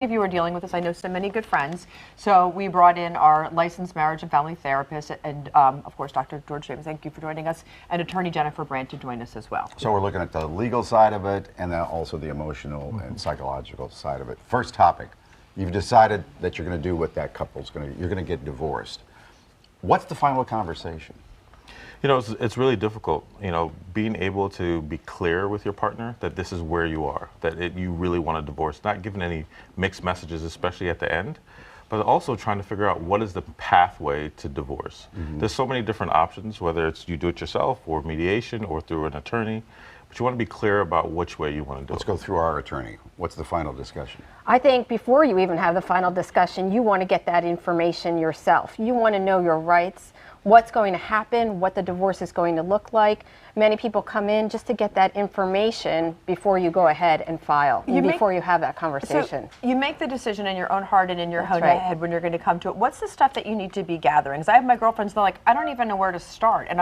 If you are dealing with this, I know so many good friends. So we brought in our licensed marriage and family therapist and, of course, Dr. George James. Thank you for joining us, and attorney Jennifer Brandt to join us as well. So we're looking at the legal side of it and then also the emotional and psychological side of it. First topic, you've decided that you're going to do what that couple's going to, you're going to get divorced. What's the final conversation? You know, it's really difficult, you know, being able to be clear with your partner that this is where you are, that you really want a divorce, not giving any mixed messages, especially at the end, but also trying to figure out what is the pathway to divorce. There's so many different options, whether it's you do it yourself or mediation or through an attorney, but you want to be clear about which way you want to do it. Let's go through our attorney. What's the final discussion? I think before you even have the final discussion, you want to get that information yourself. You want to know your rights, what's going to happen, what the divorce is going to look like. Many people come in just to get that information before you go ahead and file, before you have that conversation. So you make the decision in your own heart and in your own head when you're going to come to it. What's the stuff that you need to be gathering? Because I have my girlfriends, they're like, I don't even know where to start. And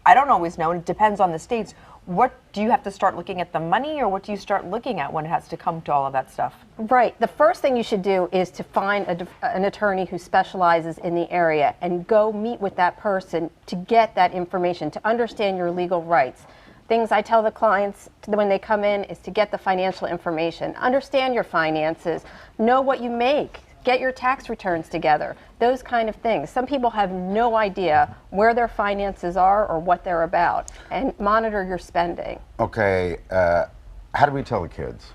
I don't always know, and it depends on the states. What do you have to start looking at the money, or what do you start looking at when it has to come to all of that stuff? Right. The first thing you should do is to find an attorney who specializes in the area and go meet with that person to get that information, to understand your legal rights. Things I tell the clients when they come in is to get the financial information, understand your finances, know what you make, get your tax returns together, those kind of things. Some people have no idea where their finances are or what they're about, and monitor your spending. Okay, how do we tell the kids?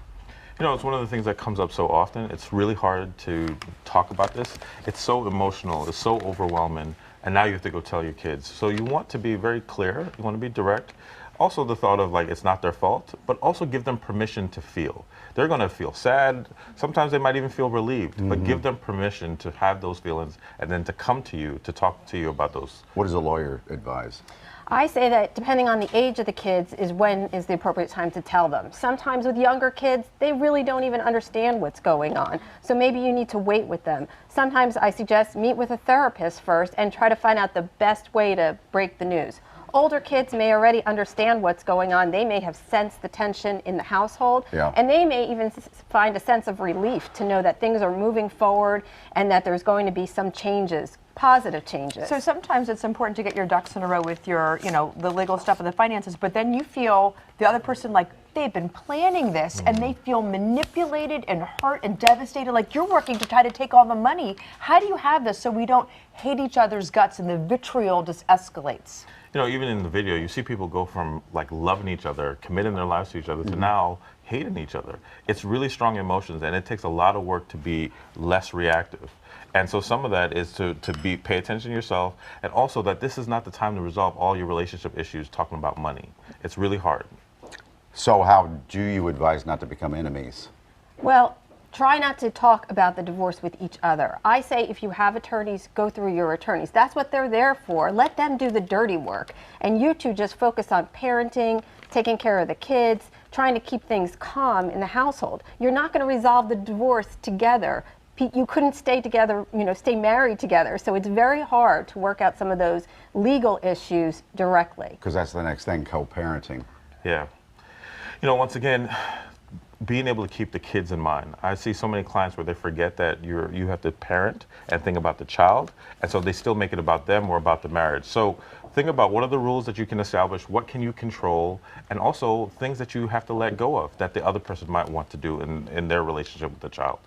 You know, it's one of the things that comes up so often. It's really hard to talk about this. It's so emotional, it's so overwhelming, and now you have to go tell your kids. So you want to be very clear, you want to be direct. Also the thought of like, it's not their fault, but also give them permission to feel. They're going to feel sad. Sometimes they might even feel relieved, but give them permission to have those feelings and then to come to you, to talk to you about those. What does a lawyer advise? I say that depending on the age of the kids is when is the appropriate time to tell them. Sometimes with younger kids, they really don't even understand what's going on. So maybe you need to wait with them. Sometimes I suggest meet with a therapist first and try to find out the best way to break the news. Older kids may already understand what's going on. They may have sensed the tension in the household, and they may even find a sense of relief to know that things are moving forward and that there's going to be some changes, positive changes. So sometimes it's important to get your ducks in a row with your, you know, the legal stuff and the finances, but then you feel the other person like they've been planning this and they feel manipulated and hurt and devastated, like you're working to try to take all the money. How do you have this so we don't hate each other's guts and the vitriol just escalates? You know, even in the video, you see people go from like loving each other, committing their lives to each other, to now hating each other. It's really strong emotions, and it takes a lot of work to be less reactive. And so some of that is to pay attention to yourself, and also that this is not the time to resolve all your relationship issues talking about money. It's really hard. So how do you advise not to become enemies? Well, try not to talk about the divorce with each other. I say if you have attorneys, go through your attorneys. That's what they're there for. Let them do the dirty work. And you two just focus on parenting, taking care of the kids, trying to keep things calm in the household. You're not going to resolve the divorce together. You couldn't stay together, you know, stay married together. So it's very hard to work out some of those legal issues directly. Because that's the next thing, co-parenting. Yeah. You know, once again, being able to keep the kids in mind. I see so many clients where they forget that you have to parent and think about the child, and so they still make it about them or about the marriage. So think about what are the rules that you can establish, what can you control, and also things that you have to let go of that the other person might want to do in their relationship with the child.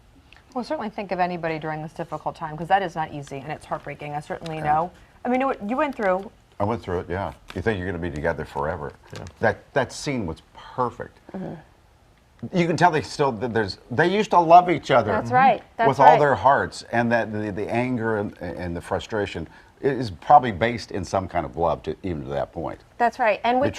Well, certainly think of anybody during this difficult time, because that is not easy and it's heartbreaking. I certainly know. I mean, you went through. I went through it, yeah. You think you're going to be together forever. Yeah. That scene was perfect. You can tell they used to love each other. That's right. With all their hearts, and that the anger and the frustration is probably based in some kind of love even to that point. That's right. And with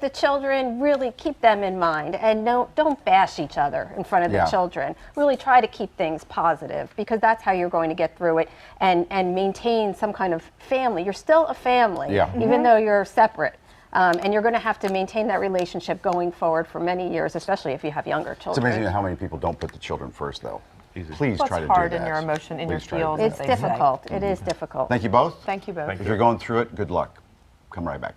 the children, really keep them in mind, and don't bash each other in front of the children. Really try to keep things positive, because that's how you're going to get through it and maintain some kind of family. You're still a family, even though you're separate. And you're going to have to maintain that relationship going forward for many years, especially if you have younger children. It's amazing how many people don't put the children first, though. Please try to do that. It's hard in your emotion, in your feels. It's difficult. It is difficult. Thank you both. Thank you both. If you're going through it, good luck. Come right back.